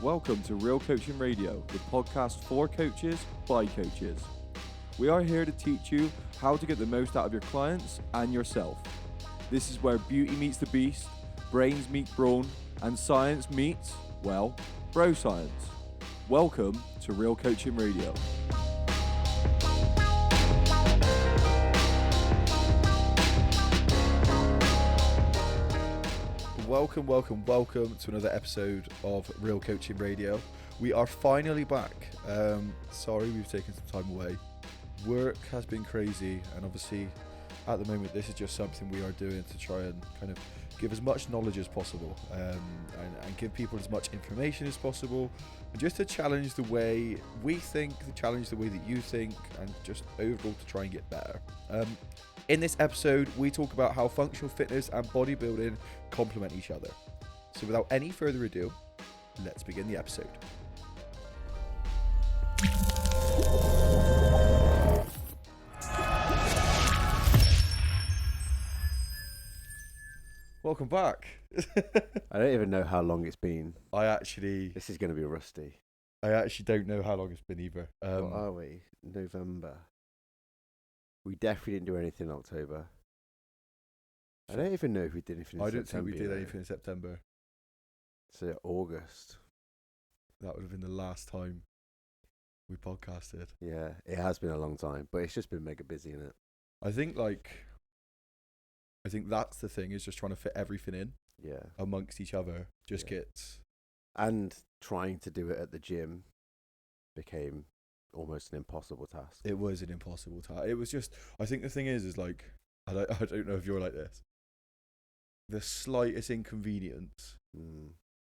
Welcome to Real Coaching Radio, the podcast for coaches by coaches. We are here to teach you how to get the most out of your clients and yourself. This is where beauty meets the beast, brains meet brawn, and science meets, well, bro science. Welcome to Real Coaching Radio. Welcome to another episode of Real Coaching Radio. We are finally back. Sorry we've taken some time away. Work has been crazy, and obviously at the moment this is just something we are doing to try and kind of give as much knowledge as possible, and give people as much information as possible, and just to challenge the way we think, to challenge the way that you think, and just overall to try and get better. In this episode, we talk about how functional fitness and bodybuilding complement each other. So without any further ado, let's begin the episode. Welcome back. I don't even know how long it's been. This is going to be rusty. I actually don't know how long it's been either. What are we? November. We definitely didn't do anything in October. I don't even know if we did anything in September. I don't think we did anything in September. So August. That would have been the last time we podcasted. Yeah, it has been a long time, but it's just been mega busy, innit? I think that's the thing, is just trying to fit everything in. Yeah. Amongst each other. And trying to do it at the gym became almost an impossible task. It was an impossible task. It was just, I think the thing is like, I don't know if you're like this. The slightest inconvenience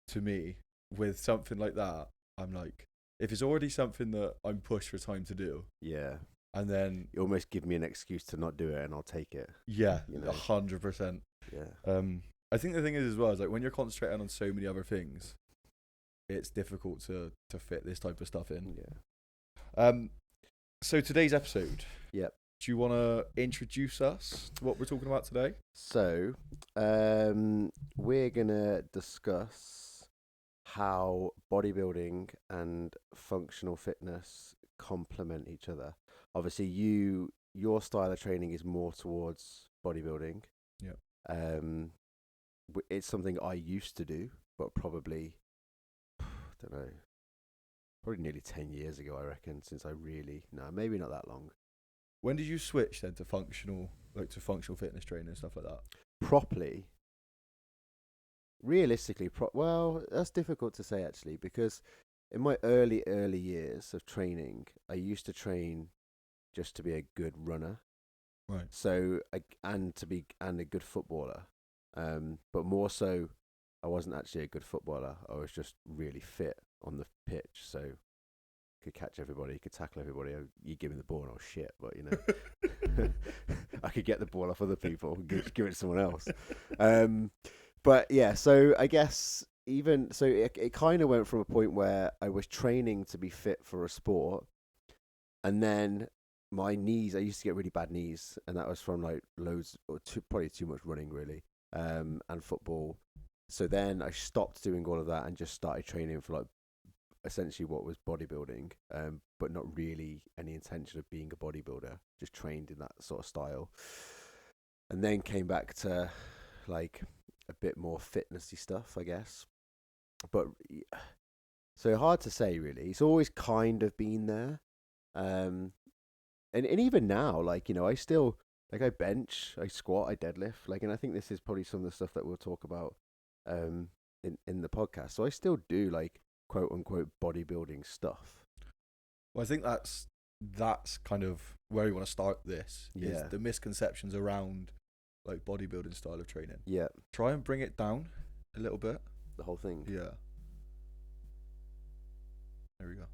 to me with something like that, I'm like, if it's already something that I'm pushed for time to do. Yeah. And then you almost give me an excuse to not do it, and I'll take it. Yeah, 100%. Yeah. I think the thing is as well, is like when you're concentrating on so many other things, it's difficult to fit this type of stuff in. Yeah. So today's episode. Yep. Do you want to introduce us to what we're talking about today? So, we're gonna discuss how bodybuilding and functional fitness complement each other. Obviously, your style of training is more towards bodybuilding. Yeah. It's something I used to do, but probably, I don't know, probably nearly 10 years ago, I reckon, since maybe not that long. When did you switch then to functional fitness training and stuff like that? Properly? Realistically, well, that's difficult to say actually, because in my early years of training, I used to train just to be a good runner. Right. So, and a good footballer. But more so, I wasn't actually a good footballer. I was just really fit on the pitch. So, could catch everybody, could tackle everybody. You give me the ball and I'll shit, but I could get the ball off other people and give it to someone else. But yeah, so I guess it kind of went from a point where I was training to be fit for a sport, and then my knees, I used to get really bad knees, and that was from like probably too much running really, and football. So then I stopped doing all of that and just started training for like essentially what was bodybuilding, but not really any intention of being a bodybuilder, just trained in that sort of style. And then came back to like a bit more fitnessy stuff, I guess. But so hard to say really. It's always kind of been there. And even now, like, I still, like, I bench, I squat, I deadlift, like, and I think this is probably some of the stuff that we'll talk about in the podcast. So I still do like quote unquote bodybuilding stuff. Well, I think that's kind of where we want to start this. Is the misconceptions around like bodybuilding style of training. Yeah. Try and bring it down a little bit. The whole thing. Yeah. There we go.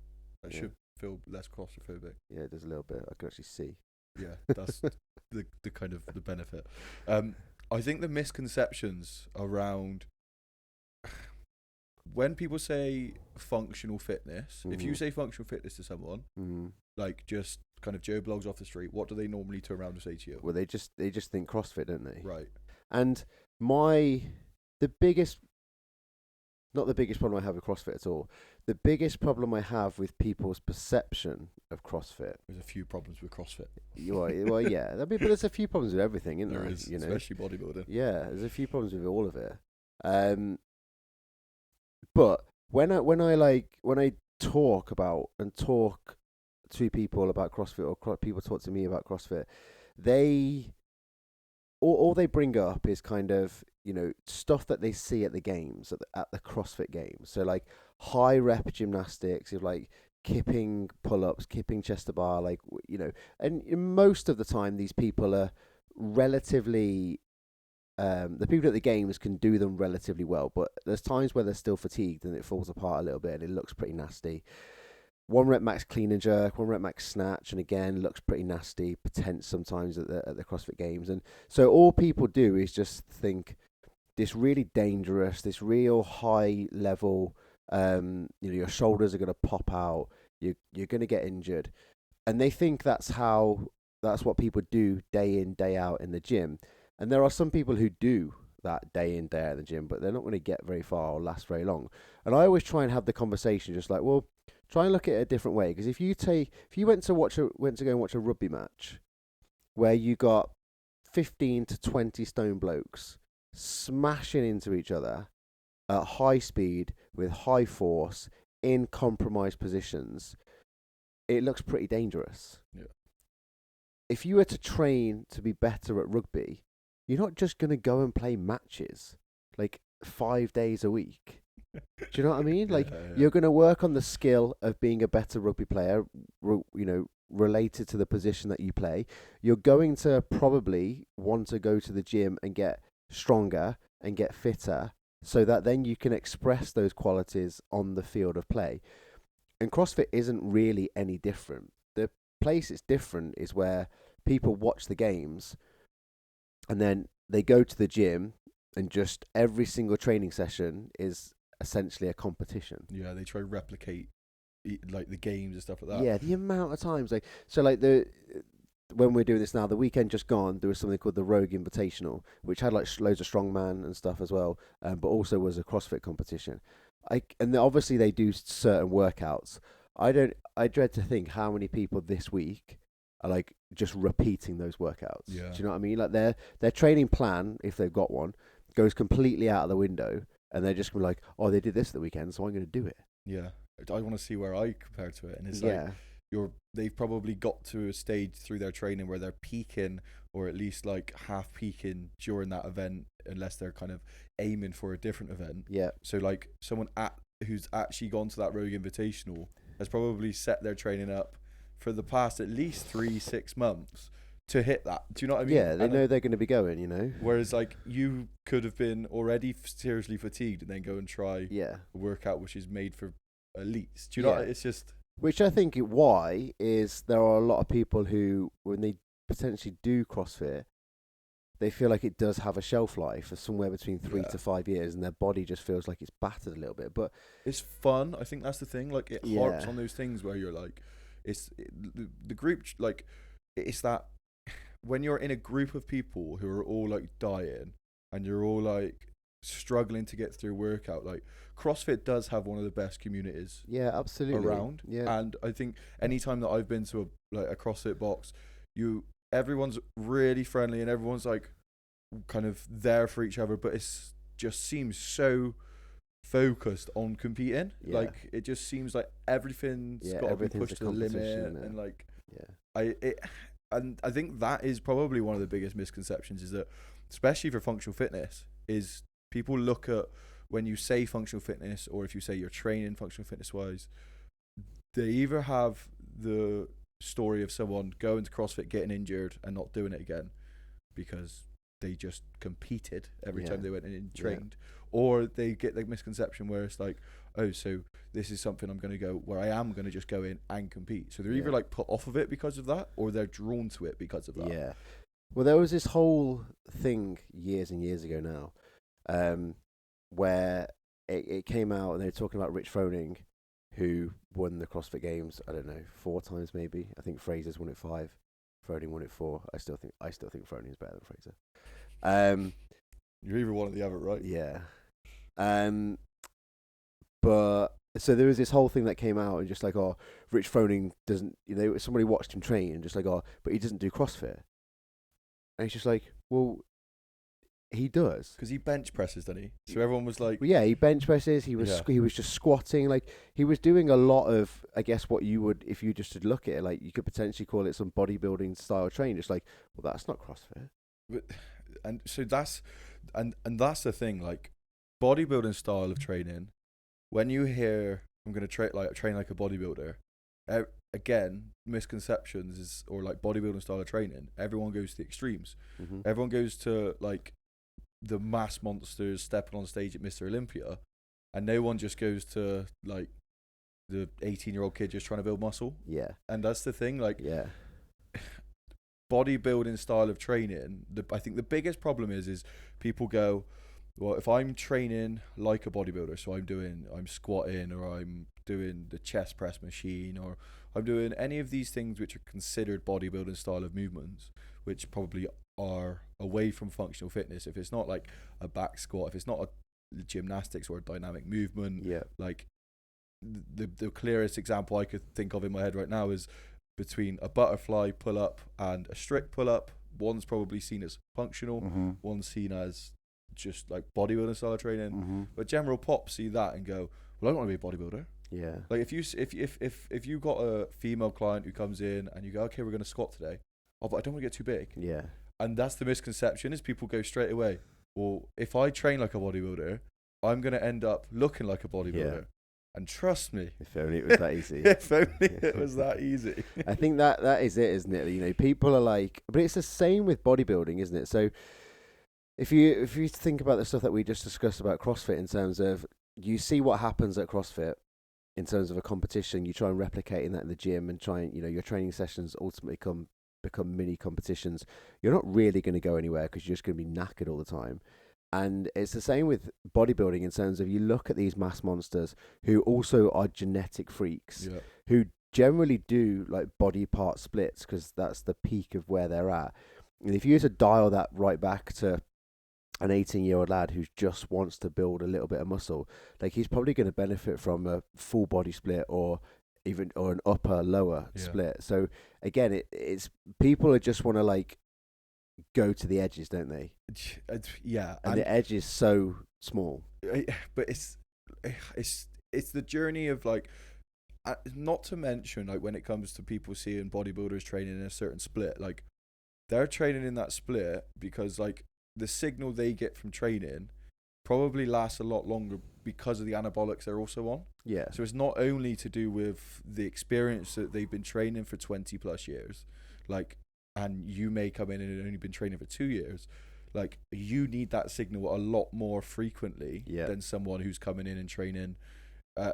That should feel less claustrophobic. Yeah, it does a little bit. I can actually see. Yeah, that's the kind of the benefit. I think the misconceptions around when people say functional fitness, if you say functional fitness to someone, like just kind of Joe Blogs off the street, what do they normally turn around and say to you? Well, they just think CrossFit, don't they? Right. And the biggest, not the biggest problem I have with CrossFit at all. The biggest problem I have with people's perception of CrossFit. There's a few problems with CrossFit. Well, yeah. I mean, but there's a few problems with everything, isn't there? There is, especially bodybuilding. Yeah, there's a few problems with all of it. But when I talk to people about CrossFit, or people talk to me about CrossFit, they all they bring up is kind of, stuff that they see at the games, at the CrossFit games. So like high rep gymnastics, of like kipping pull-ups, kipping chest to bar, and most of the time these people are relatively, the people at the games can do them relatively well, but there's times where they're still fatigued and it falls apart a little bit and it looks pretty nasty. 1 rep max clean and jerk, 1 rep max snatch, and again looks pretty nasty, tense sometimes at the CrossFit games. And so all people do is just think this really dangerous, this real high level, your shoulders are going to pop out, you're going to get injured, and they think that's what people do day in, day out in the gym. And there are some people who do that day in, day out in the gym, but they're not going to get very far or last very long. And I always try and have the conversation just like, well, try and look at it a different way. Because if you went to go and watch a rugby match where you got 15 to 20 stone blokes smashing into each other at high speed with high force in compromised positions, it looks pretty dangerous. Yeah. If you were to train to be better at rugby, you're not just going to go and play matches like 5 days a week. Do you know what I mean? Like, you're going to work on the skill of being a better rugby player, related to the position that you play. You're going to probably want to go to the gym and get stronger and get fitter so that then you can express those qualities on the field of play. And CrossFit isn't really any different. The place it's different is where people watch the games and then they go to the gym and just every single training session is essentially a competition. Yeah, they try to replicate like the games and stuff like that. Yeah, the amount of times when we're doing this now, the weekend just gone, there was something called the Rogue Invitational, which had like loads of strongman and stuff as well, but also was a CrossFit competition. And obviously they do certain workouts. I dread to think how many people this week are like just repeating those workouts. Yeah. Do you know what I mean? Like their training plan, if they've got one, goes completely out of the window, and they're just gonna be like, oh, they did this at the weekend, so I'm gonna do it. Yeah, I want to see where I compare to it, and it's like they've probably got to a stage through their training where they're peaking, or at least like half peaking during that event, unless they're kind of aiming for a different event. Yeah. So like someone who's actually gone to that Rogue Invitational has probably set their training up for the past at least 3-6 months to hit that. Do you know what I mean? Yeah, they know they're going to be going, Whereas like you could have been already seriously fatigued and then go and try a workout which is made for elites. Do you know what? It's just... Which I think why is there are a lot of people who, when they potentially do CrossFit, they feel like it does have a shelf life of somewhere between 3 to 5 years, and their body just feels like it's battered a little bit. But it's fun. I think that's the thing. Like it harps on those things where you're like, the group, like it's that when you're in a group of people who are all like dying and you're all like struggling to get through workout, like CrossFit does have one of the best communities around. And I think anytime that I've been to a CrossFit box, everyone's really friendly and everyone's like kind of there for each other, but it's just seems so focused on competing. Like it just seems like everything's got to be pushed to the limit, and like I think that is probably one of the biggest misconceptions, is that especially for functional fitness, is people look at when you say functional fitness, or if you say you're training functional fitness wise, they either have the story of someone going to CrossFit, getting injured and not doing it again because they just competed every time they went in and trained, or they get the misconception where it's like, oh, so this is something I'm going to go where I am going to just go in and compete. So they're either like put off of it because of that, or they're drawn to it because of that. Yeah. Well, there was this whole thing years and years ago now, where it came out and they were talking about Rich Froning, who won the CrossFit Games, I don't know, 4 times maybe. I think Fraser's won it 5. Froning won it 4. I still think Froning's better than Fraser. You're either one or the other, right? Yeah. But so there was this whole thing that came out and just like, oh, Rich Froning doesn't, somebody watched him train and just like, oh, but he doesn't do CrossFit. And it's just like, well, he does. Because he bench presses, doesn't he? So everyone was like, Well, yeah, he bench presses. He was just squatting. Like, he was doing a lot of, I guess, what you would, if you just to look at it, like, you could potentially call it some bodybuilding style training. Just like, well, that's not CrossFit. But, and so that's that's the thing. Like, bodybuilding style of training. When you hear I'm going to train like a bodybuilder, again, misconceptions is, or like bodybuilding style of training. Everyone goes to the extremes. Mm-hmm. Everyone goes to like the mass monsters stepping on stage at Mr. Olympia, and no one just goes to like the 18-year-old kid just trying to build muscle. Yeah. And that's the thing, like, yeah, bodybuilding style of training, I think the biggest problem is people go, well, if I'm training like a bodybuilder, so I'm squatting, or I'm doing the chest press machine, or I'm doing any of these things which are considered bodybuilding style of movements, which probably are away from functional fitness. If it's not like a back squat, if it's not a gymnastics or a dynamic movement, yeah, like the clearest example I could think of in my head right now is between a butterfly pull-up and a strict pull-up. One's probably seen as functional, mm-hmm. one's seen as just like bodybuilding style of training. Mm-hmm. But general pop see that and go, well, I don't want to be a bodybuilder. Yeah. Like if you got a female client who comes in and you go, okay, we're going to squat today. Oh, but I don't want to get too big. Yeah. And that's the misconception, is people go straight away, well, if I train like a bodybuilder, I'm going to end up looking like a bodybuilder. Yeah. And trust me, if only it was that easy. If only it was that easy. I think that is it, isn't it? People are like, but it's the same with bodybuilding, isn't it? So if you think about the stuff that we just discussed about CrossFit, in terms of, you see what happens at CrossFit in terms of a competition, you try and replicate that in the gym, and try and, your training sessions ultimately become mini competitions. You're not really going to go anywhere, because you're just going to be knackered all the time. And it's the same with bodybuilding, in terms of, you look at these mass monsters who also are genetic freaks, who generally do like body part splits, because that's the peak of where they're at. And if you were to dial that right back to an 18-year-old lad who just wants to build a little bit of muscle, like, he's probably going to benefit from a full body split, or an upper lower split. So again, it's people who just want to like go to the edges, don't they? Yeah, and the edge is so small. But it's the journey of like, not to mention, like, when it comes to people seeing bodybuilders training in a certain split, like, they're training in that split because like the signal they get from training probably lasts a lot longer because of the anabolics they're also on. Yeah. So it's not only to do with the experience that they've been training for 20 plus years, like, and you may come in and only been training for 2 years. Like, you need that signal a lot more frequently than someone who's coming in and training,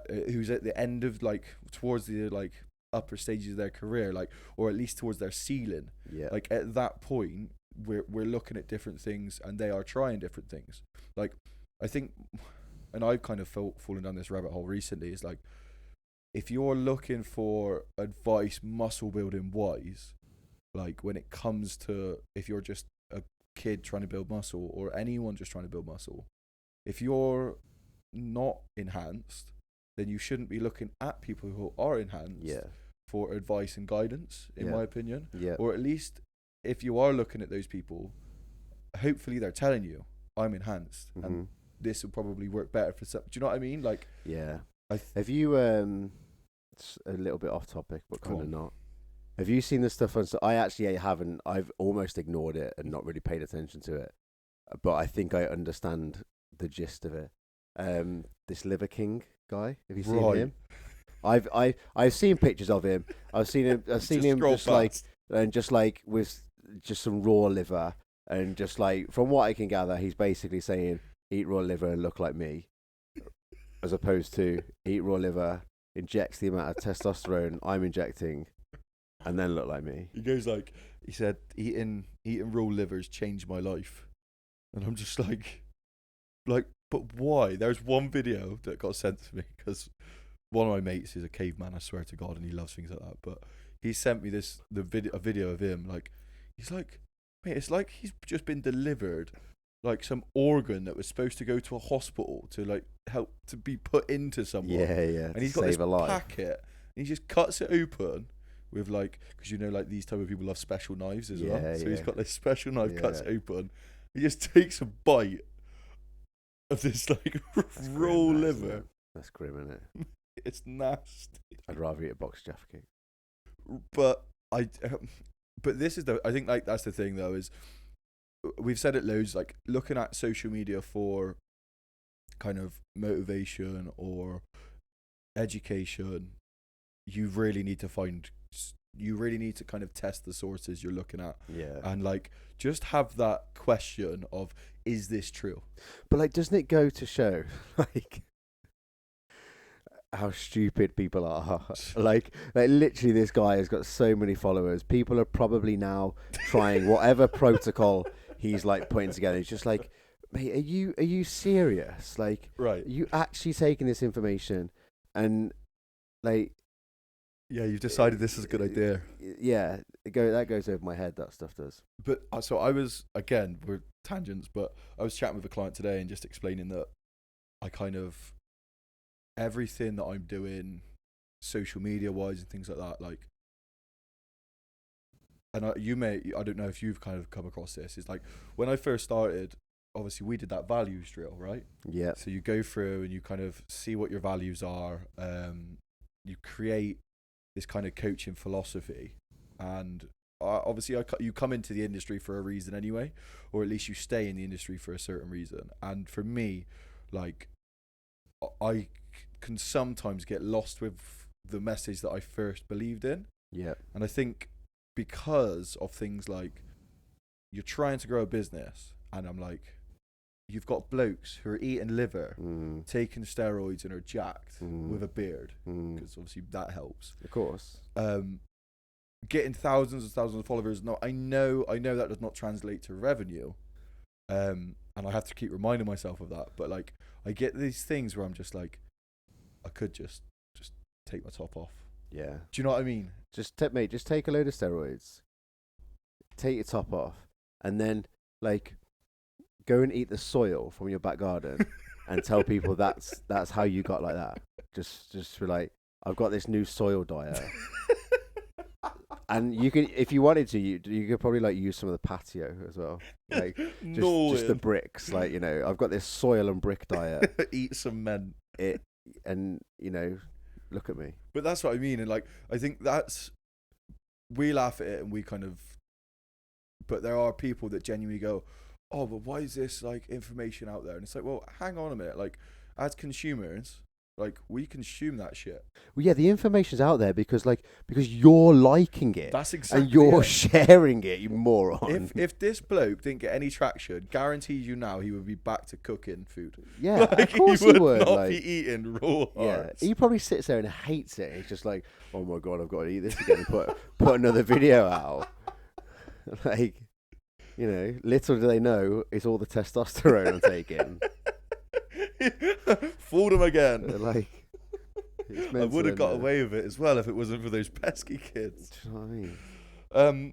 who's at the end of, like, towards the like upper stages of their career, like, or at least towards their ceiling. Yeah. Like, at that point, we're looking at different things, and they are trying different things. Like, I think, and I've kind of fallen down this rabbit hole recently, is like, if you're looking for advice muscle building wise, like, when it comes to, if you're just a kid trying to build muscle, or anyone just trying to build muscle, if you're not enhanced, then you shouldn't be looking at people who are enhanced for advice and guidance, in my opinion. Yeah. Or at least, if you are looking at those people, hopefully they're telling you, I'm enhanced, and this will probably work better for some. Do you know what I mean? Like, yeah. Have you, it's a little bit off topic, but kind of not. Have you seen the stuff on? So I actually haven't. I've almost ignored it and not really paid attention to it. But I think I understand the gist of it. This Liver King guy. Have you seen him? I've seen pictures of him. I've seen him just like with just some raw liver, and just like, from what I can gather, he's basically saying, eat raw liver and look like me, as opposed to eat raw liver, injects the amount of testosterone I'm injecting, and then look like me. He goes like, he said, eating raw livers changed my life. And I'm just like, but why? There's one video that got sent to me, because one of my mates is a caveman, I swear to God, and he loves things like that. But he sent me a video of him, like, he's like, mate, it's like he's just been delivered like some organ that was supposed to go to a hospital to like help to be put into someone. Yeah. And he's got this packet, and he just cuts it open with like, because you know, like these type of people love special knives as well. So he's got this special knife, cuts it open. He just takes a bite of this like raw liver. That's grim, isn't it? It's nasty. I'd rather eat a box Jaffa cake. But but this is I think like that's the thing though, is we've said it loads, like looking at social media for kind of motivation or education, you really need to kind of test the sources you're looking at. Yeah. And like just have that question of, is this true? But like, doesn't it go to show like how stupid people are? like literally, this guy has got so many followers. People are probably now trying whatever protocol he's like putting together. It's just like, mate, are you serious? Like, right? Are you actually taking this information and like? Yeah, you've decided this is a good idea. Yeah, that goes over my head. That stuff does. But so I was, again, we're tangents, but I was chatting with a client today and just explaining that I kind of, everything that I'm doing social media wise and things like that, like, and I don't know if you've kind of come across this, is like when I first started, obviously we did that values drill, right? Yeah. So you go through and you kind of see what your values are. You create this kind of coaching philosophy, and obviously you come into the industry for a reason anyway, or at least you stay in the industry for a certain reason. And for me, like, I can sometimes get lost with the message that I first believed in. Yeah. And I think because of things like you're trying to grow a business, and I'm like, you've got blokes who are eating liver, taking steroids, and are jacked with a beard, because obviously that helps. Of course. Getting thousands and thousands of followers. No, I know that does not translate to revenue, and I have to keep reminding myself of that. But like, I get these things where I'm just like, I could just take my top off. Yeah. Do you know what I mean? Just take a load of steroids, take your top off, and then like go and eat the soil from your back garden and tell people that's how you got like that. Just be like, I've got this new soil diet. And you can, if you wanted to, you could probably like use some of the patio as well, like just the bricks. Like, you know, I've got this soil and brick diet. Eat some men. And you know, look at me. But that's what I mean, and like I think we laugh at it and we kind of, but there are people that genuinely go, oh, but why is this like information out there? And it's like, well, hang on a minute, like as consumers, like we consume that shit. Well, yeah, the information's out there because you're liking it. That's exactly. And you're sharing it, you moron. If this bloke didn't get any traction, guarantees you now he would be back to cooking food. Yeah, like, of course he would. Not Like, be eating raw hearts. Yeah, he probably sits there and hates it. He's just like, oh my god, I've got to eat this again and put another video out. Like, you know, little do they know it's all the testosterone I'm taking. Fooled him again. Like, I would have got away with it as well if it wasn't for those pesky kids. Do you know what I mean?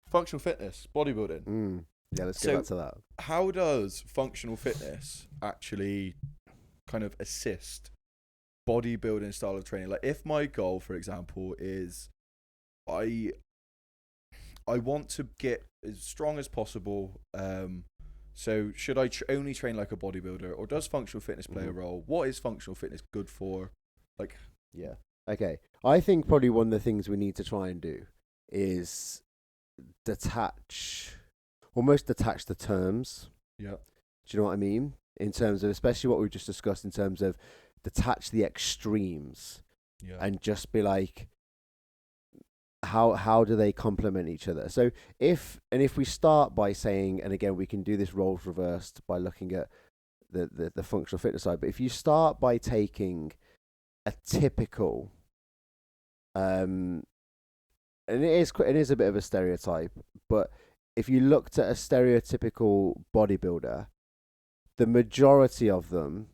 Functional fitness, bodybuilding. Yeah, let's get back to that. How does functional fitness actually kind of assist bodybuilding style of training? Like, if my goal, for example, is I want to get as strong as possible, so should I only train like a bodybuilder, or does functional fitness play a role? What is functional fitness good for? Like, yeah. Okay. I think probably one of the things we need to try and do is almost detach the terms. Yeah. Do you know what I mean? In terms of, especially what we just discussed, in terms of detach the extremes. Yeah. And just be like, how do they complement each other? So if we start by saying, and again, we can do this roles reversed by looking at the functional fitness side, but if you start by taking a typical, and it is a bit of a stereotype, but if you looked at a stereotypical bodybuilder, the majority of them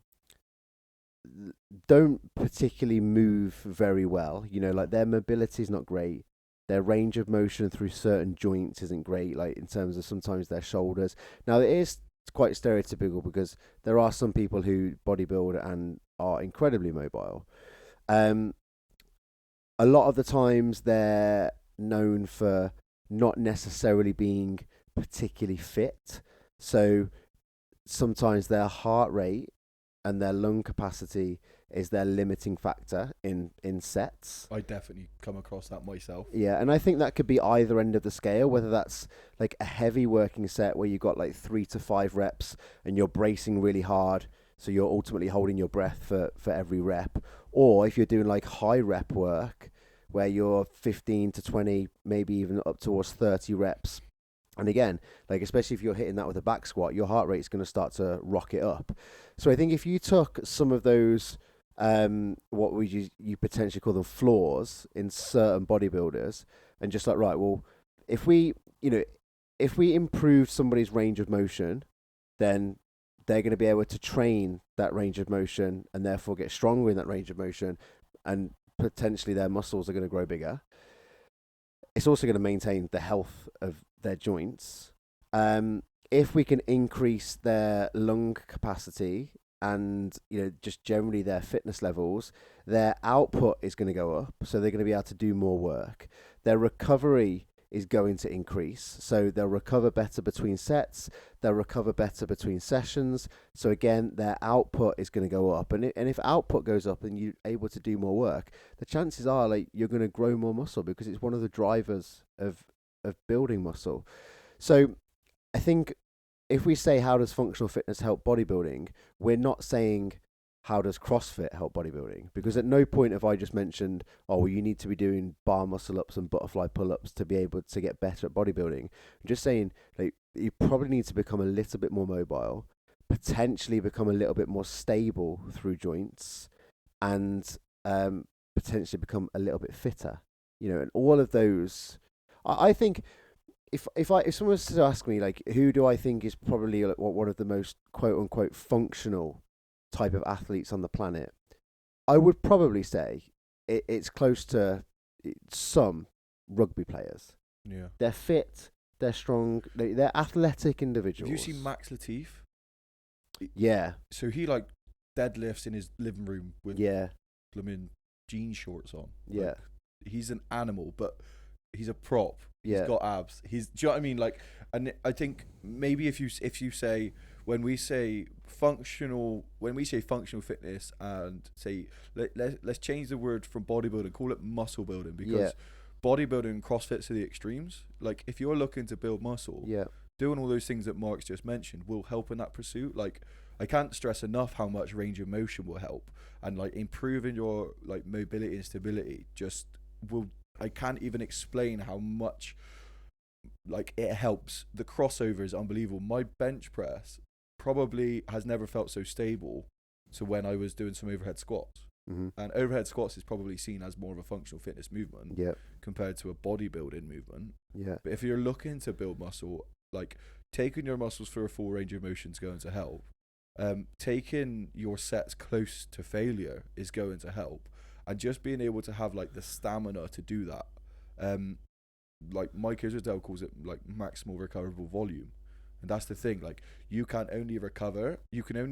don't particularly move very well. You know, like their mobility is not great. Their range of motion through certain joints isn't great, like in terms of sometimes their shoulders. Now, it is quite stereotypical because there are some people who bodybuild and are incredibly mobile. Um, a lot of the times they're known for not necessarily being particularly fit. So sometimes their heart rate and their lung capacity is their limiting factor in sets. I definitely come across that myself. Yeah, and I think that could be either end of the scale, whether that's like a heavy working set where you've got like 3 to 5 reps and you're bracing really hard, so you're ultimately holding your breath for every rep, or if you're doing like high rep work where you're 15 to 20, maybe even up towards 30 reps. And again, like especially if you're hitting that with a back squat, your heart rate is going to start to rocket up. So I think if you took some of those, what would you potentially call them, flaws in certain bodybuilders, and just like, right, well, if we if we improve somebody's range of motion, then they're going to be able to train that range of motion and therefore get stronger in that range of motion, and potentially their muscles are going to grow bigger. It's also going to maintain the health of their joints. If we can increase their lung capacity and just generally their fitness levels, their output is going to go up, so they're going to be able to do more work. Their recovery is going to increase, so they'll recover better between sets, they'll recover better between sessions, so again their output is going to go up, and if output goes up and you're able to do more work, the chances are like you're going to grow more muscle, because it's one of the drivers of building muscle. So I think if we say how does functional fitness help bodybuilding, we're not saying how does CrossFit help bodybuilding, because at no point have I just mentioned, oh, well, you need to be doing bar muscle ups and butterfly pull ups to be able to get better at bodybuilding. I'm just saying, like, you probably need to become a little bit more mobile, potentially become a little bit more stable through joints, and potentially become a little bit fitter. And all of those, I think. If someone was to ask me, like, who do I think is probably like one of the most quote unquote functional type of athletes on the planet, I would probably say it's close to some rugby players. Yeah. They're fit, they're strong, they're athletic individuals. Have you seen Max Latif? Yeah. So he like deadlifts in his living room with blooming jean shorts on. Yeah. Like, he's an animal, but he's a prop. Yeah. He's got abs. Do you know what I mean? Like, and I think maybe if you say, when we say functional fitness, and say let's change the word from bodybuilding, call it muscle building, because bodybuilding and CrossFit's are the extremes. Like, if you're looking to build muscle, doing all those things that Mark's just mentioned will help in that pursuit. Like, I can't stress enough how much range of motion will help, and like improving your like mobility and stability just will. I can't even explain how much like it helps. The crossover is unbelievable. My bench press probably has never felt so stable to when I was doing some overhead squats. Mm-hmm. And overhead squats is probably seen as more of a functional fitness movement compared to a bodybuilding movement. Yeah. But if you're looking to build muscle, like taking your muscles for a full range of motion is going to help. Taking your sets close to failure is going to help. And just being able to have like the stamina to do that, like Mike Israel calls it like maximal recoverable volume, and that's the thing. Like, you can only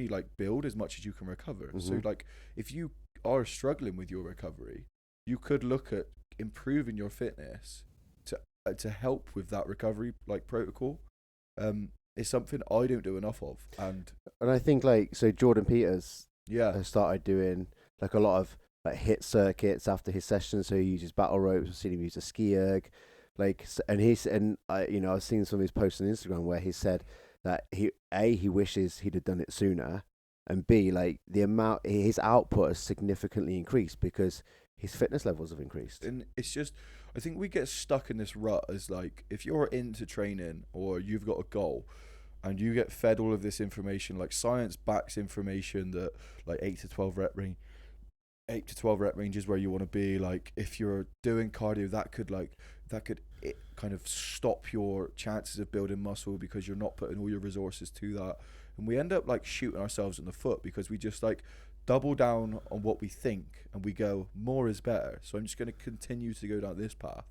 like build as much as you can recover. Mm-hmm. So like, if you are struggling with your recovery, you could look at improving your fitness to help with that recovery like protocol. It's something I don't do enough of, and I think like Jordan Peters has started doing like a lot of like hit circuits after his sessions, so he uses battle ropes. I've seen him use a ski erg, I've seen some of his posts on Instagram where he said that he wishes he'd have done it sooner, and B, like his output has significantly increased because his fitness levels have increased. And it's just, I think we get stuck in this rut as like, if you're into training or you've got a goal and you get fed all of this information, like science backs information that like 8 to 12 rep range is where you want to be. Like, if you're doing cardio, that could kind of stop your chances of building muscle because you're not putting all your resources to that. And we end up like shooting ourselves in the foot because we just like double down on what we think and we go, more is better. So I'm just going to continue to go down this path.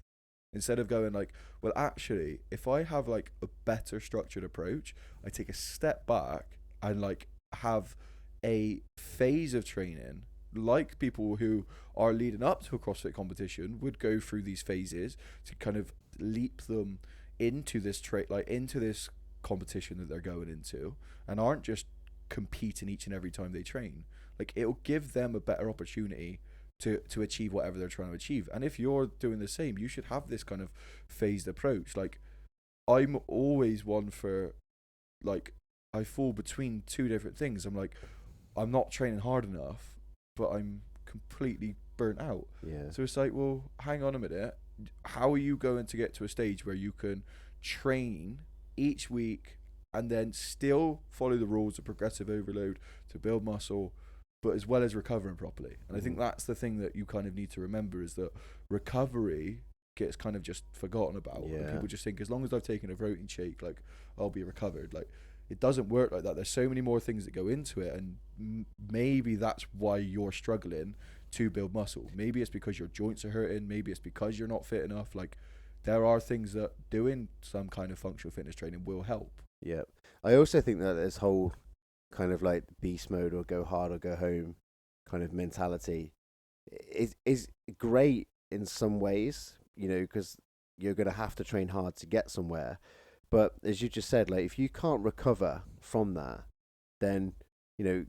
Instead of going like, well, actually, if I have like a better structured approach, I take a step back and like have a phase of training, like people who are leading up to a CrossFit competition would go through these phases to kind of leap them into this into this competition that they're going into, and aren't just competing each and every time they train. Like, it'll give them a better opportunity to achieve whatever they're trying to achieve. And if you're doing the same, you should have this kind of phased approach. Like, I'm always one for, like, I fall between two different things. I'm like, I'm not training hard enough, but I'm completely burnt out. Yeah. So it's like, well, hang on a minute. How are you going to get to a stage where you can train each week and then still follow the rules of progressive overload to build muscle, but as well as recovering properly? And I think that's the thing that you kind of need to remember, is that recovery gets kind of just forgotten about. Yeah. And people just think, as long as I've taken a protein shake, like, I'll be recovered. Like, it doesn't work like that. There's so many more things that go into it, and maybe that's why you're struggling to build muscle. Maybe it's because your joints are hurting. Maybe it's because you're not fit enough. Like, there are things that doing some kind of functional fitness training will help. Yeah. I also think that this whole kind of like beast mode or go hard or go home kind of mentality is great in some ways, you know, because you're going to have to train hard to get somewhere. But as you just said, like, if you can't recover from that, then, you know,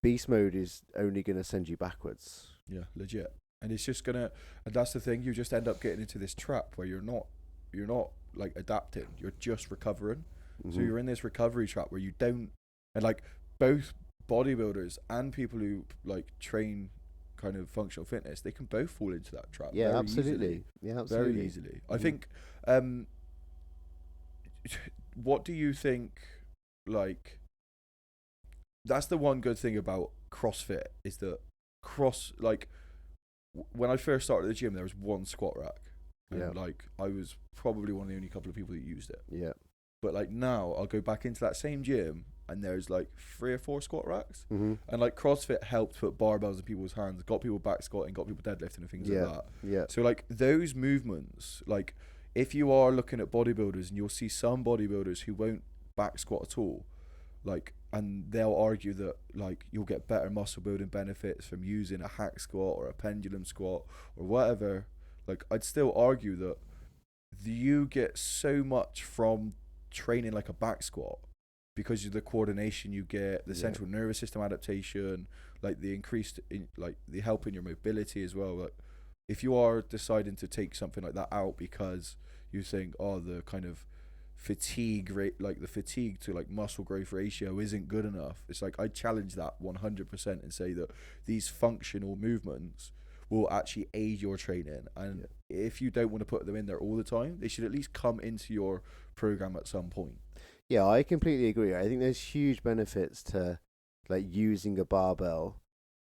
beast mode is only going to send you backwards. Yeah, legit. And it's just gonna, and that's the thing, you just end up getting into this trap where you're not like adapting, you're just recovering. So you're in this recovery trap where you don't, and like both bodybuilders and people who like train kind of functional fitness, they can both fall into that trap. Yeah, very absolutely. Easily. Yeah, absolutely. Very easily. I think, what do you think, like, that's the one good thing about CrossFit, is that when I first started the gym, there was one squat rack. And like, I was probably one of the only couple of people that used it. Yeah. But like, now I'll go back into that same gym and there's like 3 or 4 squat racks. And like, CrossFit helped put barbells in people's hands, got people back squatting, got people deadlifting and things like that. Yeah. So like, those movements, like, if you are looking at bodybuilders, and you'll see some bodybuilders who won't back squat at all, like, and they'll argue that like, you'll get better muscle building benefits from using a hack squat or a pendulum squat or whatever. Like, I'd still argue that you get so much from training like a back squat, because of the coordination you get, the central nervous system adaptation, like the increased like the help in your mobility as well. Like, if you are deciding to take something like that out because you think, oh, the kind of fatigue rate, like the fatigue to like muscle growth ratio isn't good enough, it's like, I challenge that 100% and say that these functional movements will actually aid your training. And if you don't want to put them in there all the time, they should at least come into your program at some point. Yeah, I completely agree. I think there's huge benefits to like using a barbell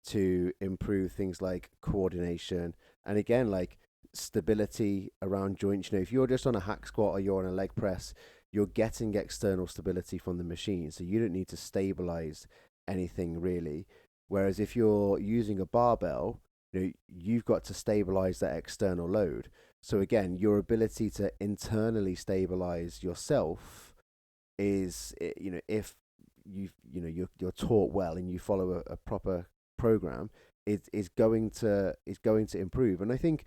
to improve things like coordination and, again, like stability around joints. You know, if you're just on a hack squat or you're on a leg press, you're getting external stability from the machine, so you don't need to stabilize anything really. Whereas if you're using a barbell, you know, you've got to stabilize that external load. So again, your ability to internally stabilize yourself is, you know, if you're taught well and you follow a proper program, is going to improve. And I think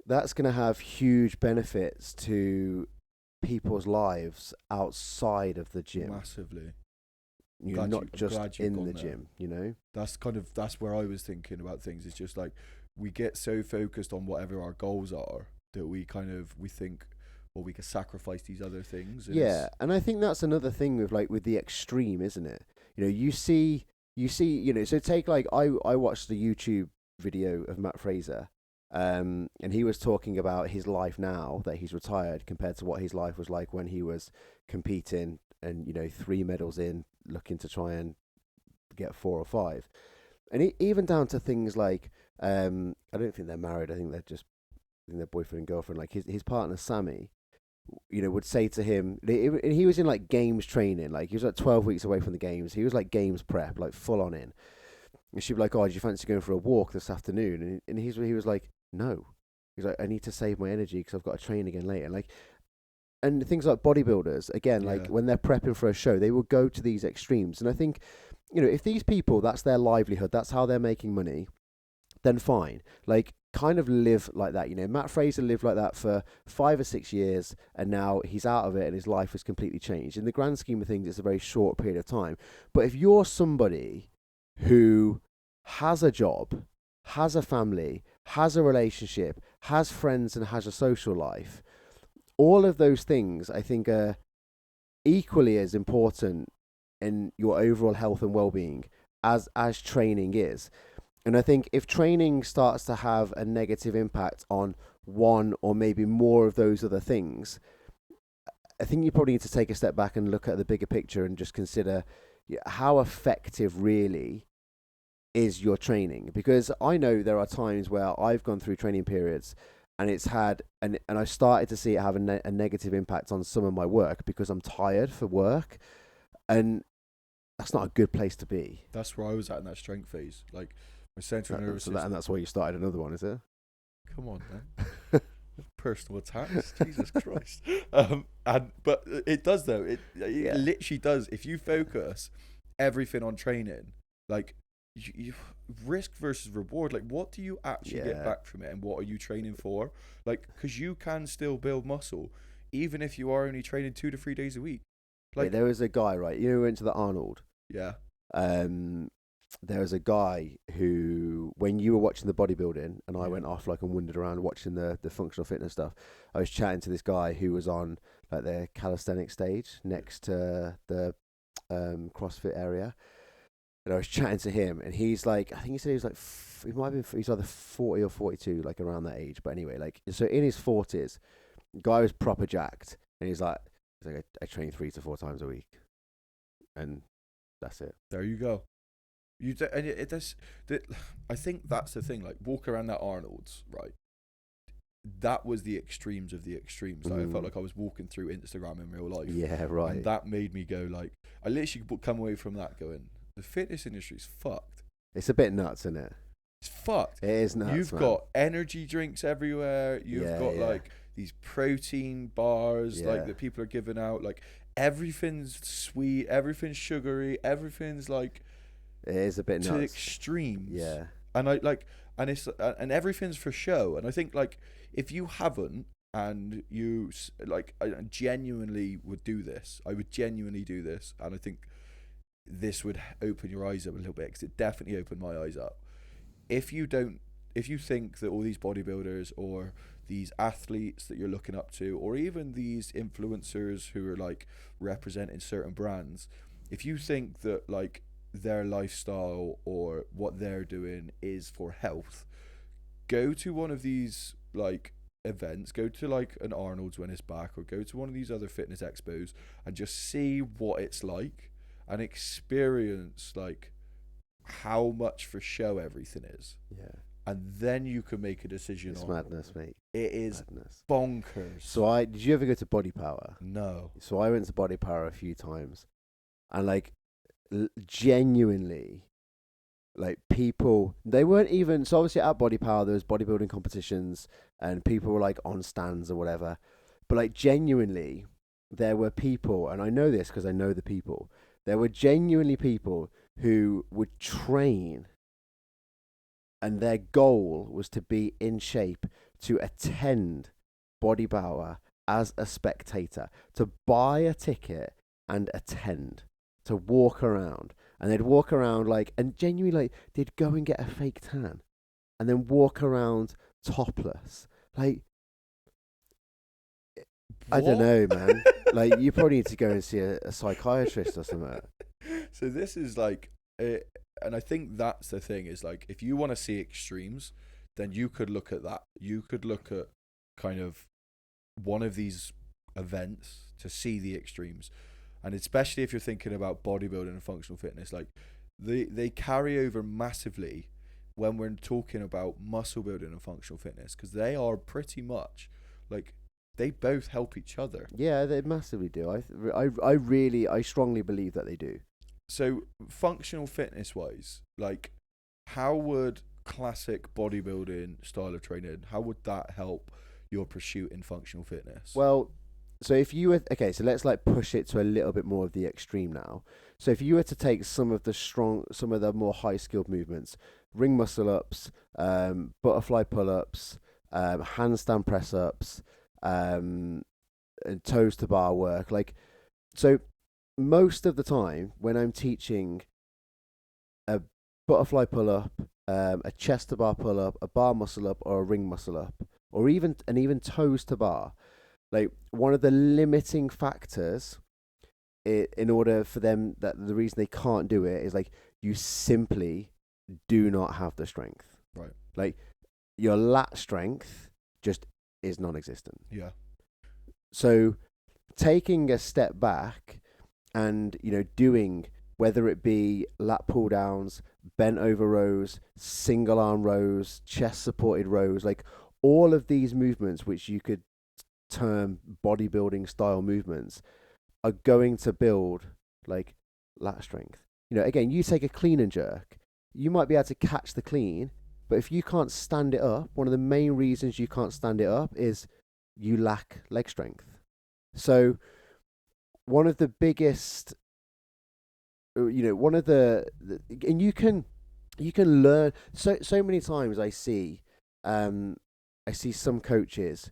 that's going to have huge benefits to people's lives outside of the gym. Massively. You're not just in the gym, you know? That's where I was thinking about things. It's just like, we get so focused on whatever our goals are that we think, well, we can sacrifice these other things. And I think that's another thing with the extreme, isn't it? You know, you see, you know, so take like, I watched the YouTube video of Matt Fraser, and he was talking about his life now that he's retired compared to what his life was like when he was competing and, you know, 3 medals in, looking to try and get 4 or 5. And even down to things like, I don't think they're married. I think they're boyfriend and girlfriend. Like his partner, Sammy, you know, would say to him, and he was in like games training, like he was like 12 weeks away from the games. He was like games prep, like full on in. And she'd be like, oh, do you fancy going for a walk this afternoon? And he was like, no. He's like, I need to save my energy because I've got to train again later. Like, and things like bodybuilders, again, like when they're prepping for a show, they will go to these extremes. And I think, if these people, that's their livelihood, that's how they're making money, then fine. Like, kind of live like that. Matt Fraser lived like that for 5 or 6 years, and now he's out of it and his life has completely changed. In the grand scheme of things, it's a very short period of time. But if you're somebody who has a job, has a family, has a relationship, has friends, and has a social life, all of those things I think are equally as important in your overall health and well-being as training is. And I think if training starts to have a negative impact on one or maybe more of those other things, I think you probably need to take a step back and look at the bigger picture and just consider how effective really is your training. Because I know there are times where I've gone through training periods and it's had, and I started to see it have a negative impact on some of my work because I'm tired for work. And that's not a good place to be. That's where I was at in that strength phase. Like, my central nervous system. And that's why you started another one, is it? Come on, man. Personal attacks. Jesus Christ. But it does, though. It literally does. If you focus everything on training, like, you risk versus reward, like, what do you actually get back from it, and what are you training for? Like, because you can still build muscle even if you are only training 2 to 3 days a week. Like, there was a guy, right, who went to the Arnold. There was a guy who, when you were watching the bodybuilding and I went off and wandered around watching the functional fitness stuff, I was chatting to this guy who was on like the calisthenic stage next to the CrossFit area. And I was chatting to him, and he's like, I think he said he was like, he might have been, he's either 40 or 42, like around that age. But anyway, like, so in his 40s, guy was proper jacked, and he's like I train 3 to 4 times a week, and that's it. There you go. I think that's the thing. Like, walk around that Arnold's, right? That was the extremes of the extremes. Like, I felt like I was walking through Instagram in real life. Yeah, right. And that made me go, like, I literally come away from that going, the fitness industry's fucked. It's a bit nuts, isn't it? It's fucked. It is nuts. You've got energy drinks everywhere. You've got like these protein bars like that people are giving out. Like, everything's sweet, everything's sugary, everything's like, it is a bit nuts. To extremes. Yeah. And and everything's for show. And I think, like, if you haven't, and you like, I genuinely would do this. I would genuinely do this, and I think this would open your eyes up a little bit, because it definitely opened my eyes up. If you think that all these bodybuilders or these athletes that you're looking up to, or even these influencers who are like representing certain brands, if you think that like their lifestyle or what they're doing is for health, go to one of these like events, go to like an Arnold's when it's back, or go to one of these other fitness expos and just see what it's like and experience like how much for show everything is. Yeah. And then you can make a decision. It's madness, mate. It is madness. Bonkers. So did you ever go to Body Power? No. So I went to Body Power a few times, and like genuinely, like, people, they weren't even, so obviously at Body Power there was bodybuilding competitions and people were like on stands or whatever, but like genuinely there were people, and I know this because I know the people, there were genuinely people who would train and their goal was to be in shape to attend Body Power as a spectator, to buy a ticket and attend, to walk around. And they'd walk around like, and genuinely like, they'd go and get a fake tan and then walk around topless. Like, what? I don't know, man. Like, you probably need to go and see a psychiatrist or something. So this is like, and I think that's the thing, is like, if you want to see extremes, then you could look at that. You could look at kind of one of these events to see the extremes. And especially if you're thinking about bodybuilding and functional fitness, like they carry over massively when we're talking about muscle building and functional fitness, because they are pretty much like, they both help each other. Yeah, they massively do. I strongly believe that they do. So functional fitness wise, like, how would classic bodybuilding style of training, how would that help your pursuit in functional fitness? Well, so if you were okay, so let's like push it to a little bit more of the extreme now. So if you were to take some of the more high skilled movements, ring muscle ups, butterfly pull ups, handstand press ups, and toes to bar work, like so most of the time when I'm teaching a butterfly pull up, a chest to bar pull up, a bar muscle up, or a ring muscle up, or even toes to bar. Like one of the limiting factors, in order for them, that the reason they can't do it is like you simply do not have the strength. Right. Like your lat strength just is non-existent. Yeah. So taking a step back and doing, whether it be lat pull downs, bent over rows, single arm rows, chest supported rows, like all of these movements which you could term bodybuilding style movements are going to build like lat strength. Again, you take a clean and jerk, you might be able to catch the clean, but if you can't stand it up, one of the main reasons you can't stand it up is you lack leg strength. So one of the biggest, one of the and you can learn so many times. I see some coaches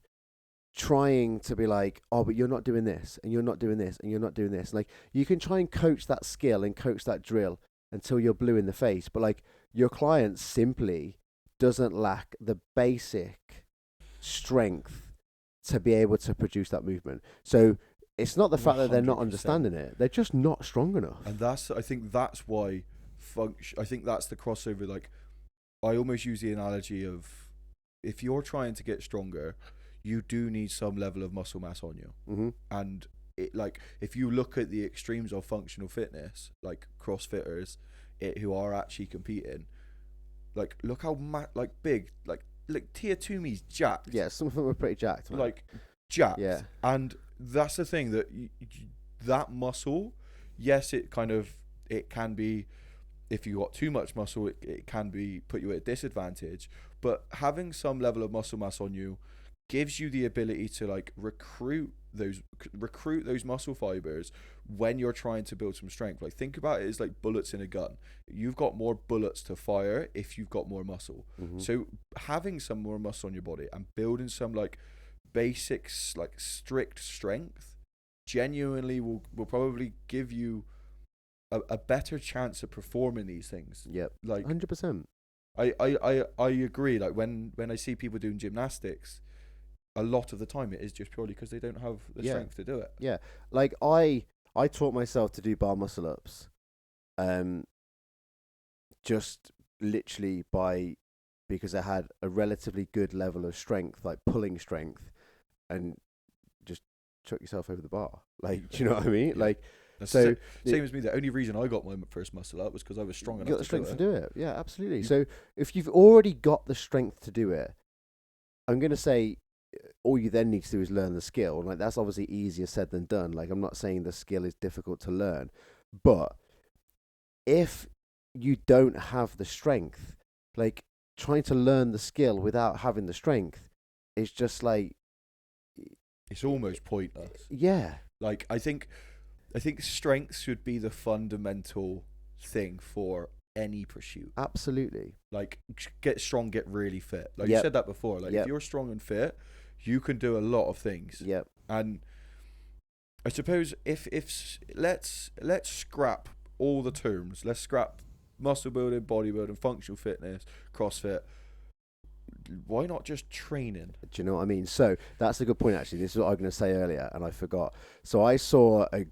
trying to be like, oh, but you're not doing this, and you're not doing this, and you're not doing this. Like, you can try and coach that skill and coach that drill until you're blue in the face, but like your client simply doesn't lack the basic strength to be able to produce that movement. So it's not the fact that they're not 100%. understanding it; they're just not strong enough. And I think that's why I think that's the crossover. Like, I almost use the analogy of, if you're trying to get stronger, you do need some level of muscle mass on you. Mm-hmm. And like, if you look at the extremes of functional fitness, like CrossFitters, who are actually competing, like, look how big, like tier 2 me's jacked. Yeah, some of them are pretty jacked, man. Like, jacked. Yeah. And that's the thing, that that muscle, yes, it can be, if you got too much muscle, it can be put you at a disadvantage. But having some level of muscle mass on you gives you the ability to like recruit those muscle fibers when you're trying to build some strength. Like, think about it as like bullets in a gun. You've got more bullets to fire if you've got more muscle. Mm-hmm. So having some more muscle on your body and building some like basics, like strict strength, genuinely will probably give you a better chance of performing these things. Yep. Like 100%. I agree. Like, when I see people doing gymnastics, a lot of the time it is just purely because they don't have the strength to do it. Yeah. Like I taught myself to do bar muscle ups, just literally because I had a relatively good level of strength, like pulling strength, and just chuck yourself over the bar. Like, do you know what I mean? Yeah. Like, that's so same as me. The only reason I got my first muscle up was because I was strong enough. You got the strength to do it. Yeah, absolutely. You, so if you've already got the strength to do it, I'm going to say all you then need to do is learn the skill. Like, that's obviously easier said than done. Like, I'm not saying the skill is difficult to learn, but if you don't have the strength, like, trying to learn the skill without having the strength is just like, it's almost pointless. Yeah. Like, I think strength should be the fundamental thing for any pursuit. Absolutely. Like, get strong, get really fit. Like, Yep. you said that before. Like, if you're strong and fit, you can do a lot of things. Yep. And I suppose if let's scrap all the terms. Let's scrap muscle building, bodybuilding, functional fitness, CrossFit. Why not just training? Do you know what I mean? So that's a good point, actually. This is what I was going to say earlier, and I forgot. So I saw a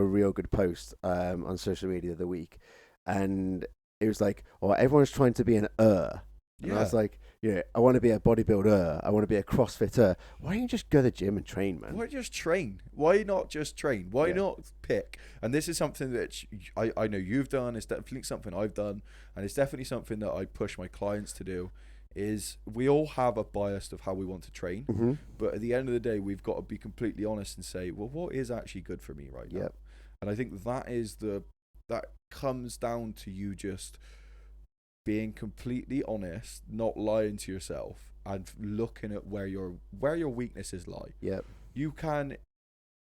real good post on social media the other week, and it was like, oh, everyone's trying to be an and I was like, yeah, I want to be a bodybuilder. I want to be a CrossFitter. Why don't you just go to the gym and train, man? Why just train? Why not just train? Why not pick? And this is something that I know you've done. It's definitely something I've done, and it's definitely something that I push my clients to do. Is we all have a bias of how we want to train, mm-hmm. but at the end of the day, we've got to be completely honest and say, well, what is actually good for me right now? Yep. And I think that comes down to you just being completely honest, not lying to yourself, and looking at where your weaknesses lie. Yep. You can,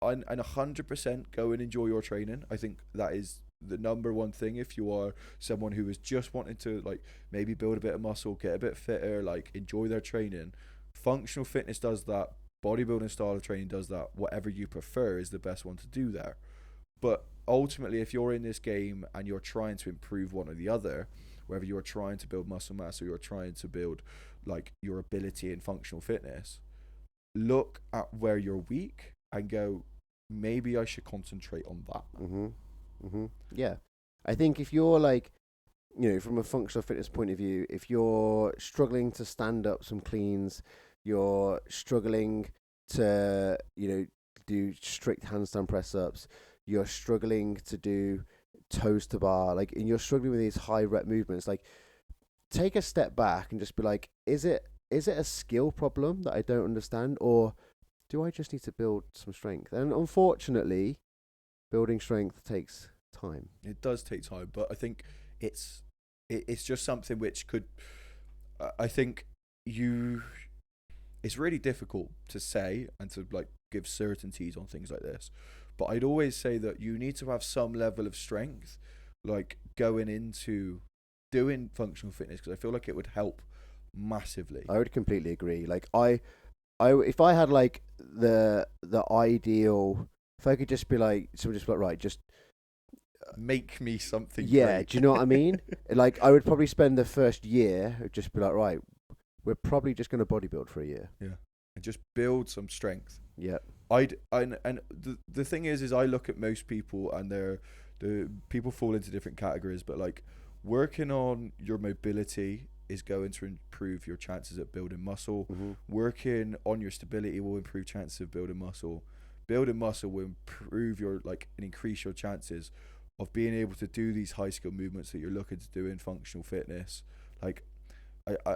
and 100% go and enjoy your training. I think that is the number one thing. If you are someone who is just wanting to like maybe build a bit of muscle, get a bit fitter, like enjoy their training, functional fitness does that. Bodybuilding style of training does that. Whatever you prefer is the best one to do there. But ultimately, if you're in this game and you're trying to improve one or the other, whether you're trying to build muscle mass or you're trying to build like your ability in functional fitness, look at where you're weak and go, maybe I should concentrate on that. Yeah. I think if you're like, from a functional fitness point of view, if you're struggling to stand up some cleans, you're struggling to, do strict handstand press ups, you're struggling to do toes to bar, like, and you're struggling with these high rep movements, like, take a step back and just be like, is it a skill problem that I don't understand, or do I just need to build some strength? And unfortunately, building strength takes time. It does take time, but I think it's just something which could, I think it's really difficult to say and to like give certainties on things like this. But I'd always say that you need to have some level of strength, like going into doing functional fitness, because I feel like it would help massively. I would completely agree. Like I if I had like the ideal, if I could just be like, someone just be like, right, just make me something. Yeah, great. do you know what I mean? Like I would probably spend the first year just be like, right, we're probably just going to bodybuild for a year. Yeah, and just build some strength. Yeah. The thing is I look at most people and the people fall into different categories, but like working on your mobility is going to improve your chances at building muscle. Working on your stability will improve chances of building muscle. Building muscle will improve and increase your chances of being able to do these high skill movements that you're looking to do in functional fitness. Like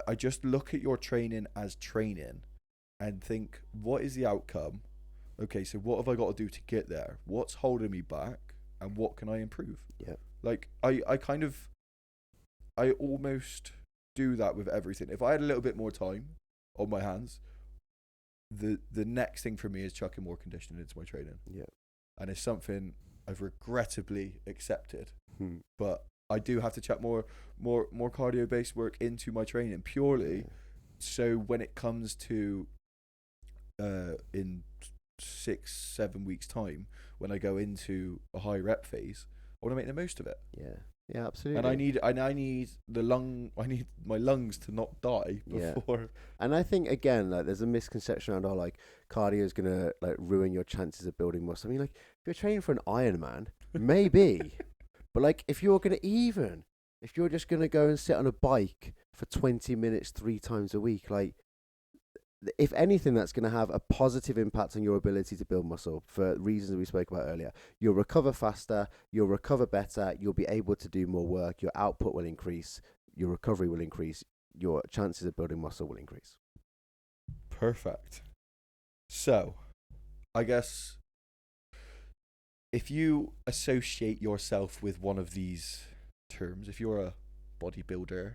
I just look at your training as training and think, what is the outcome? Okay, so what have I got to do to get there? What's holding me back? And what can I improve? Yeah. Like, I almost do that with everything. If I had a little bit more time on my hands, the next thing for me is chucking more conditioning into my training. Yeah. And it's something I've regrettably accepted. But I do have to chuck more cardio-based work into my training purely so when it comes to in 6-7 weeks time, when I go into a high rep phase, I want to make the most of it. Yeah, absolutely. And I need my lungs to not die before. Yeah. And I think again, like, there's a misconception around like cardio is gonna like ruin your chances of building muscle. I mean, like, if you're training for an Ironman, maybe, but like if you're just gonna go and sit on a bike for 20 minutes 3 times a week, like, if anything, that's going to have a positive impact on your ability to build muscle for reasons we spoke about earlier. You'll recover faster, you'll recover better, you'll be able to do more work, your output will increase, your recovery will increase, your chances of building muscle will increase. Perfect. So, I guess if you associate yourself with one of these terms, if you're a bodybuilder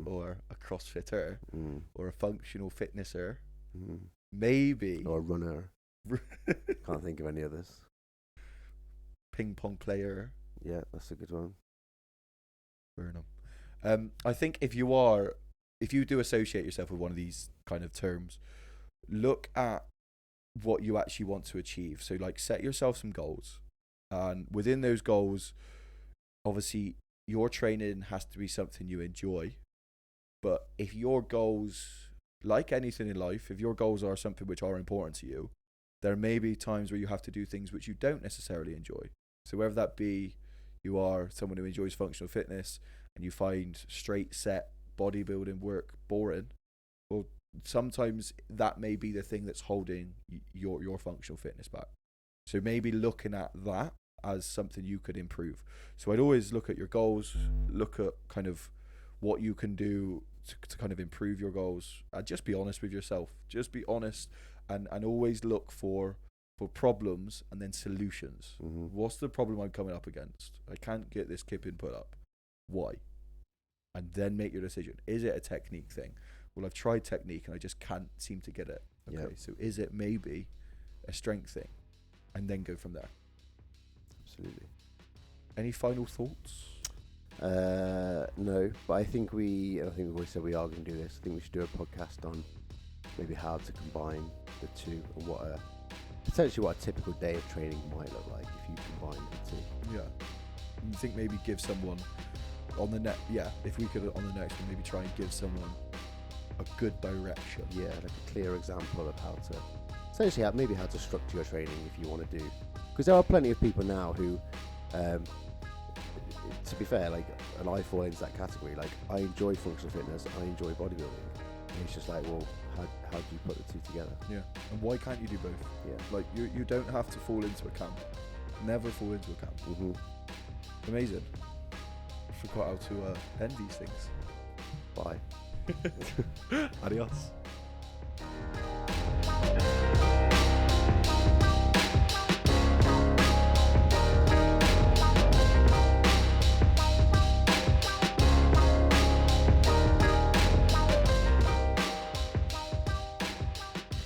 or a crossfitter or a functional fitnesser, maybe, or a runner, can't think of any others, ping pong player, yeah, that's a good one. I think if you do associate yourself with one of these kind of terms, look at what you actually want to achieve. So like set yourself some goals, and within those goals, obviously your training has to be something you enjoy. But if your goals, like anything in life, if your goals are something which are important to you, there may be times where you have to do things which you don't necessarily enjoy. So whether that be you are someone who enjoys functional fitness and you find straight set bodybuilding work boring, well, sometimes that may be the thing that's holding your functional fitness back. So maybe looking at that as something you could improve. So I'd always look at your goals, look at kind of what you can do to kind of improve your goals, and just be honest with yourself. Just be honest and always look for problems and then solutions. What's the problem I'm coming up against? I can't get this kip input up. Why? and then make your decision. Is it a technique thing? Well, I've tried technique and I just can't seem to get it. Okay, Yep. so is it maybe a strength thing? And then go from there. Absolutely. Any final thoughts? No, but I think we always said we are going to do this. I think we should do a podcast on maybe how to combine the two and potentially what a typical day of training might look like if you combine the two. Yeah. I think maybe give someone on the if we could on the next one maybe try and give someone a good direction. Yeah, like a clear example of how to essentially how to structure your training if you want to do, because there are plenty of people now who to be fair, like, and I fall into that category, like I enjoy functional fitness, I enjoy bodybuilding, and it's just like, well, how do you put the two together? Yeah. And why can't you do both? Yeah. Like you don't have to fall into a camp. Never fall into a camp. Mm-hmm. Amazing. Forgot how to end these things. Bye. Adios.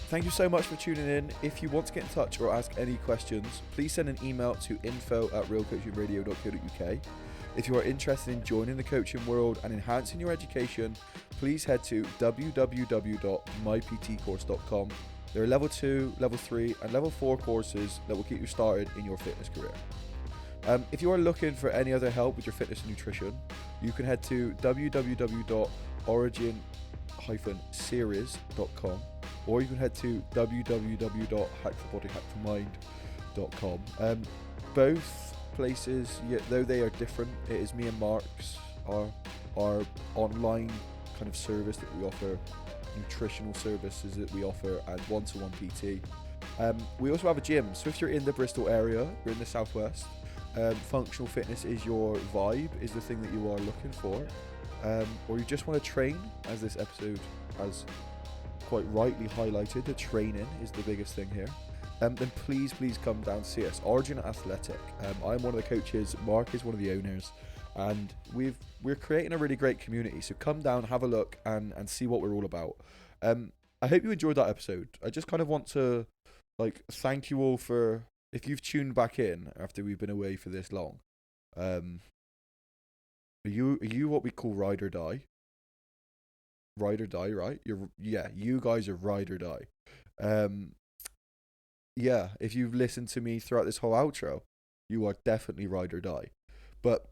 Thank you so much for tuning in. If you want to get in touch or ask any questions, please send an email to info@realcoachingradio.co.uk. If you are interested in joining the coaching world and enhancing your education, please head to www.myptcourse.com. There are level 2, level 3 and level 4 courses that will get you started in your fitness career. If you are looking for any other help with your fitness and nutrition, you can head to www.origin-series.com, or you can head to www.hackthebodyhackthemind.com. Both places, though they are different, it is me and Mark's our online kind of service that we offer, nutritional services that we offer, and one-to-one PT. We also have a gym, so if you're in the Bristol area, you're in the southwest, functional fitness is your vibe, is the thing that you are looking for, or you just want to train, as this episode has quite rightly highlighted, the training is the biggest thing here, then please come down to see us. Origin Athletic. I'm one of the coaches, Mark is one of the owners, and we're creating a really great community, so come down, have a look and see what we're all about. I hope you enjoyed that episode. I just kind of want to thank you all for, if you've tuned back in after we've been away for this long. Are you what we call ride or die? Ride or die, right? You guys are ride or die. If you've listened to me throughout this whole outro, you are definitely ride or die. But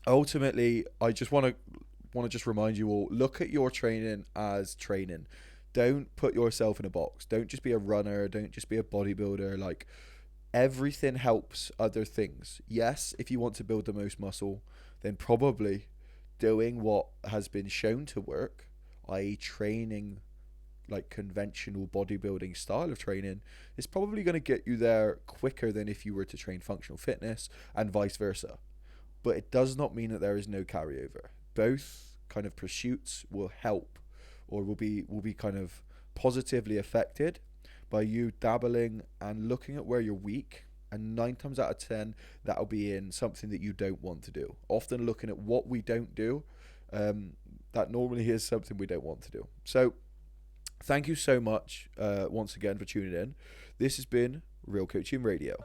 ultimately, I just want to just remind you all, look at your training as training. Don't put yourself in a box. Don't just be a runner. Don't just be a bodybuilder. Like, everything helps other things. Yes, if you want to build the most muscle, then probably doing what has been shown to work, i.e. training like conventional bodybuilding style of training, is probably going to get you there quicker than if you were to train functional fitness, and vice versa. But it does not mean that there is no carryover. Both kind of pursuits will help, or will be kind of positively affected by you dabbling and looking at where you're weak, and 9 times out of 10 that'll be in something that you don't want to do. Often looking at what we don't do, that normally is something we don't want to do. So thank you so much once again for tuning in. This has been Real Coaching Radio.